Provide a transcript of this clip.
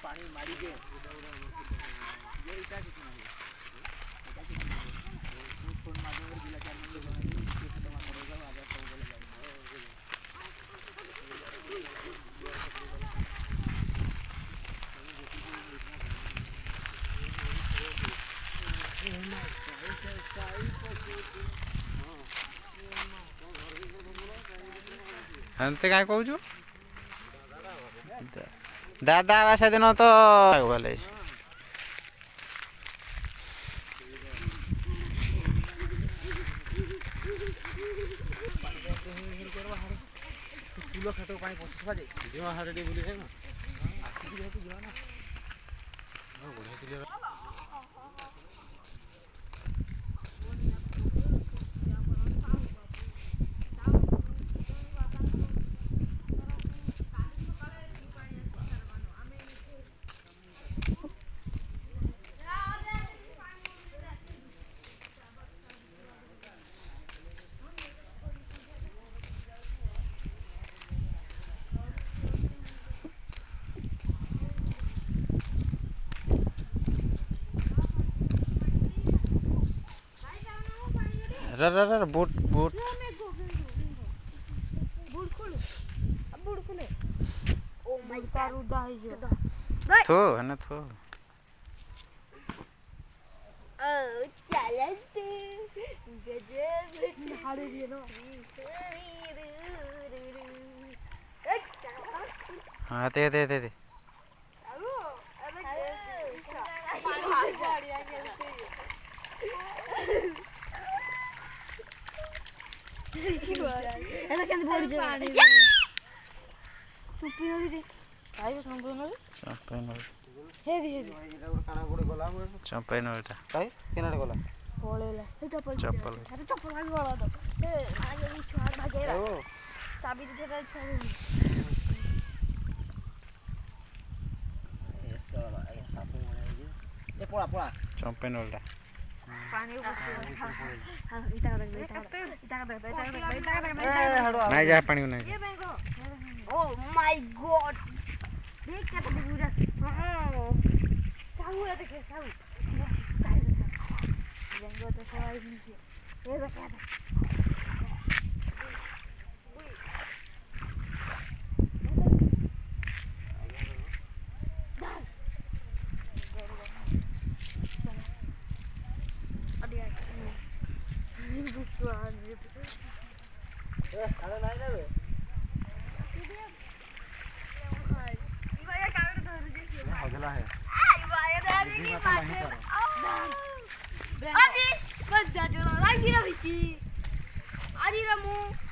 पानी मारी के ଏମିତି କାଇଁ କହୁଛୁ ଦାଦା ଆବା ସେଦିନ ତ ବୋଲେ फूल खेत पानी पशुवा जाए जीवा हारे टे बुली ना आसिक जेहेतु जीवा ना बढ़िया क्लियर बुट बुट थो है ना थो हाँ दे दे दे दे चंपाई नटा चप्पल चंपाई नटा नहीं जा पानी नहीं ओ माय गॉड देख क्या तो पूरा साहू है देखे साहू जंगल तो सवाई नहीं है ये देख क्या Adi, bas jajolo lagi na bici. Adi ramu.